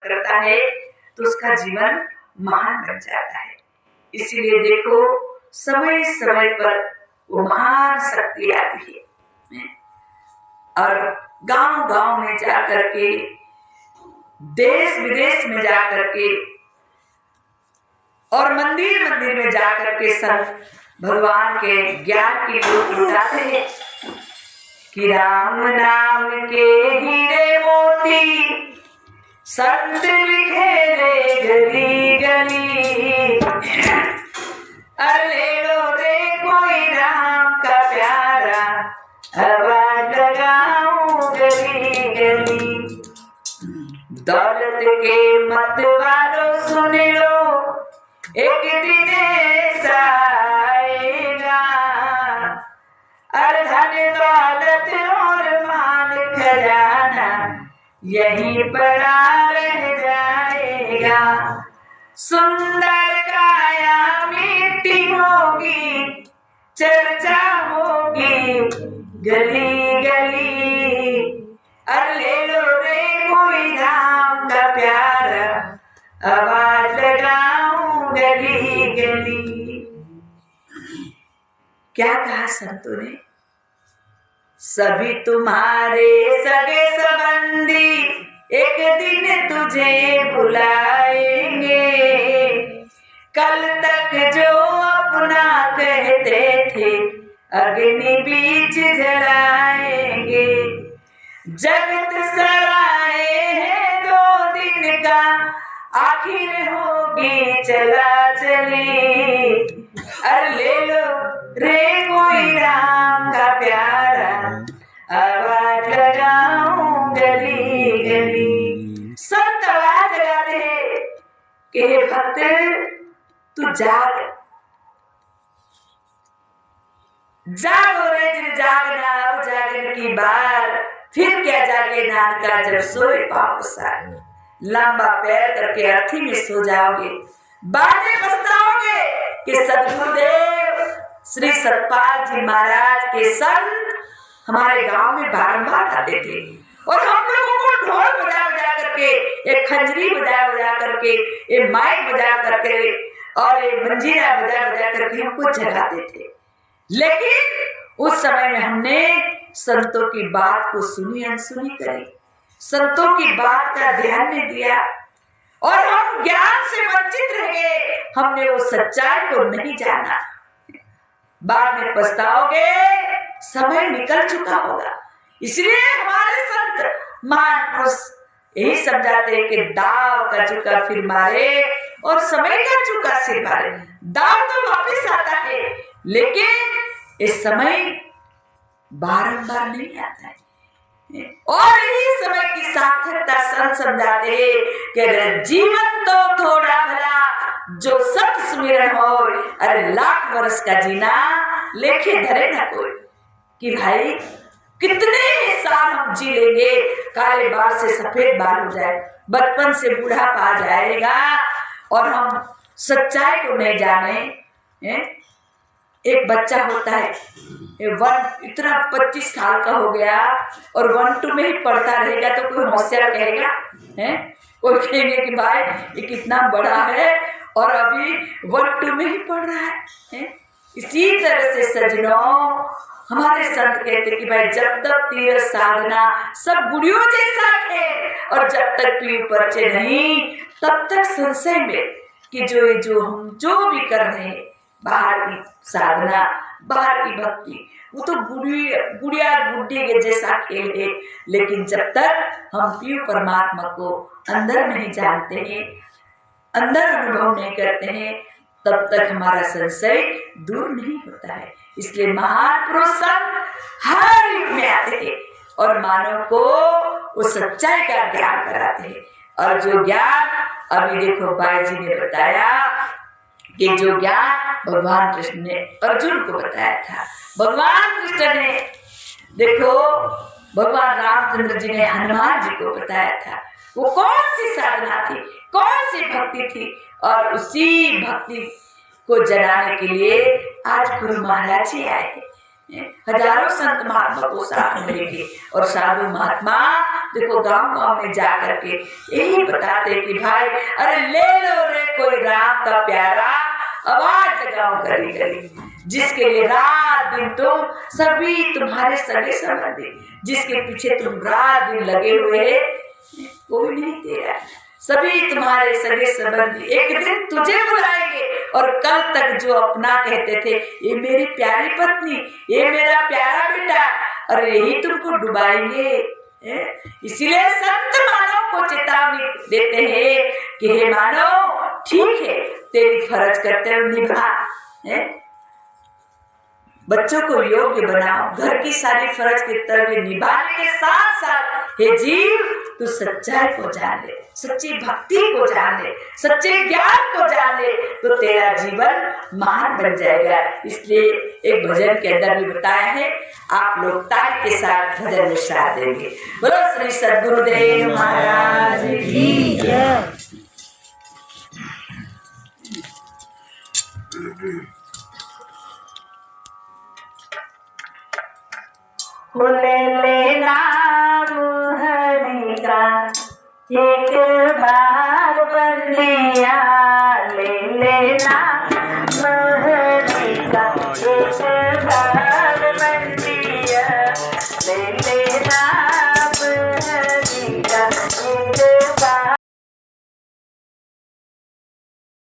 करता है तो उसका जीवन महान बन जाता है। इसीलिए देखो समय समय पर वो महान शक्ति आती है और गांव गांव में जाकर के, देश विदेश में जाकर के और मंदिर मंदिर में जाकर के संत भगवान के ज्ञान की ज्योत उठाते हैं कि राम नाम के हीरे मोती संत बिखेरे गली गली, अरे लो रे कोई राम का प्यारा आवाज लगाऊं गली गली। दौलत के मत वालों सुन लो, एक दिन ऐसा आएगा, धन दौलत और मान खजाना यहीं पड़ा रह जाएगा। सुंदर काया मिट्टी होगी, चर्चा होगी गली गली, ले लो रे कोई राम का प्यारा आवाज लगाऊं गली गली। क्या कहा संतों ने? सभी तुम्हारे सगे संबंधी एक दिन तुझे बुलाएंगे, कल तक जो अपना कहते थे अग्नि बीच जलाएंगे। जगत सराए है 2 दिन का, आखिर होगी चला चली, ले लो रे कोई राम का प्यारा आवाज लगाऊं गली गली। संत आवाज लगाते हैं कि हे भक्त तू जाग, जागो रे जागना, अब जागने की बार, फिर क्या जागे नान का जब सोए पाप सार। लंबा पैर करके अर्थी में सो जाओगे, बातें पछताओगे कि सदगुरुदेव श्री सतपाल जी महाराज के संत हमारे गांव में बारंबार आते थे और हम लोगों को ढोल बजा बजा करके, एक खंजरी बजा बजा करके, एक माइक बजा करके और एक मंजीरा बजा बजा करके हमको जगाते थे। लेकिन उस समय में हमने संतों की बात को सुनी अनसुनी करी, संतों की बात का ध्यान नहीं दिया और हम ज्ञान से वंचित रह गए। हमने वो सच्चाई को नहीं जाना। बाद में पछताओगे, समय निकल चुका होगा। इसलिए हमारे संत महान पुरुष यही समझाते हैं कि दाव का चुका फिर मारे और समय का चुका सिर मारे। दाव तो वापस आता है लेकिन इस समय बारंबार नहीं आता है। और यही समय की सार्थकता संत समझाते हैं कि जीवन तो थोड़ा भला जो सत सुमिरन हो, अरे लाख वर्ष का जीना लेखे धरे न कोई। कि भाई कितने साल हम जी लेंगे, काले बाल से सफेद बाल हो जाए, बचपन से बुढ़ापा आ जाएगा और हम सच्चाई को नहीं जाने। एक बच्चा होता है इतना 25 साल का हो गया और 1-2 में ही पढ़ता रहेगा तो कोई होशियार कहेगा है, कोई कहेंगे कि भाई ये कितना बड़ा है और अभी 1-2 में ही पढ़ रहा है। इसी तरह से सजनों हमारे संत कहते कि भाई जब तक तीर साधना सब गुड़ियों जैसा है और जब तक पीर परचे नहीं तब तक संशय में कि जो हम जो भी कर रहे हैं, बाहर की साधना, बाहर की भक्ति, वो तो गुड़िया गुड्डी के जैसा खेल है। लेकिन जब तक हम पीर परमात्मा को अंदर नहीं जानते हैं, अंदर अनुभव नहीं करते हैं, तब तक हमारा संशय दूर नहीं होता है। इसलिए महान पुरुष संत हर युग में आते हैं और मानव को उस सच्चाई का ज्ञान कराते हैं। और जो ज्ञान अभी देखो बाई जी ने बताया कि जो ज्ञान भगवान कृष्ण ने अर्जुन को बताया था, भगवान कृष्ण ने देखो भगवान रामचंद्र जी ने हनुमान जी को बताया था। वो कौन सी साधना थी, कौन सी भक्ति थी, और उसी भक्ति को जगाने के लिए आज गुरु महाराज जी आए। हजारों संत महात्मा को साथ मिलेंगे और साधु महात्मा देखो गांव गांव में जा करके यही बताते कि भाई अरे ले लो रे कोई राम का प्यारा, आवाज लगाओ गली गली, जिसके लिए रात दिन तुम सभी तुम्हारे सगे संबंधी, जिसके पीछे तुम रात दिन लगे हुए, कोई नहीं तेरा, सभी तुम्हारे सगे संबंधी एक दिन तुझे बुलाएंगे। और कल तक जो अपना कहते थे, ये मेरी प्यारी पत्नी, ये मेरा प्यारा बेटा, और यही तुमको डुबाएंगे। इसीलिए संत मानव को चेतावनी देते हैं कि हे मानव, ठीक है तेरी फर्ज कर्तव्य निभा, बच्चों को योग्य बनाओ, घर की सारी फर्ज कर्तव्य निभाने के साथ साथ हे जीव तू सच्चाई को जान ले, सच्ची भक्ति को जान ले, सच्चे ज्ञान को जान ले, तो तेरा जीवन महान बन जाएगा। इसलिए एक भजन के अंदर भी बताया है, आप लोग ताल के साथ भजन में साथ देंगे। बोलो श्री सद्गुरुदेव महाराज की जय। ले नाम हरि का एक बार